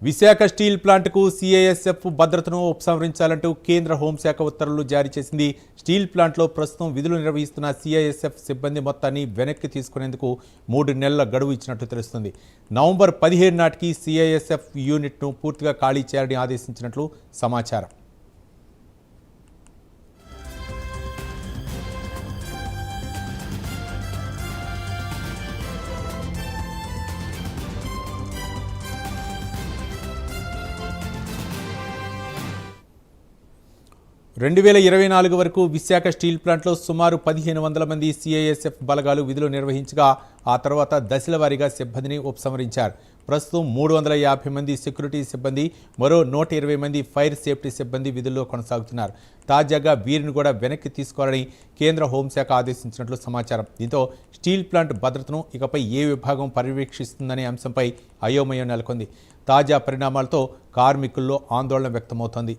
Visakha steel ప్లాంట్కు CISF భద్రతను ఉపసంహరించాలంటూ కేంద్ర హోంశాఖ ఉత్తర్వులు జారీ చేసింది. స్టీల్ ప్లాంట్లో ప్రస్తుతం విధులు నిర్వహిస్తున్న సిఐఎస్ఎఫ్ సిబ్బంది మొత్తాన్ని వెనక్కి తీసుకునేందుకు 3 నెలల గడువు ఇచ్చినట్టు తెలుస్తుంది. నవంబర్ 17 నాటికి సిఐఎస్ఎఫ్ యూనిట్ను పూర్తిగా ఖాళీ చేయాలని ఆదేశించినట్లు సమాచారం. 2024 వరకు విశాఖ స్టీల్ ప్లాంట్లో సుమారు 1500 మంది సిఐఎస్ఎఫ్ బలగాలు విధులు నిర్వహించగా ఆ తర్వాత దశల వారీగా సిబ్బందిని ఉపసంహరించారు. ప్రస్తుతం 350 మంది సెక్యూరిటీ సిబ్బంది, మరో 120 మంది ఫైర్ సేఫ్టీ సిబ్బంది విధుల్లో కొనసాగుతున్నారు. తాజాగా వీరిని కూడా వెనక్కి తీసుకోవాలని కేంద్ర హోంశాఖ ఆదేశించినట్లు సమాచారం. దీంతో స్టీల్ ప్లాంట్ భద్రతను ఇకపై ఏ విభాగం పర్యవేక్షిస్తుందనే అంశంపై అయోమయం నెలకొంది. తాజా పరిణామాలతో కార్మికుల్లో ఆందోళన వ్యక్తమవుతోంది.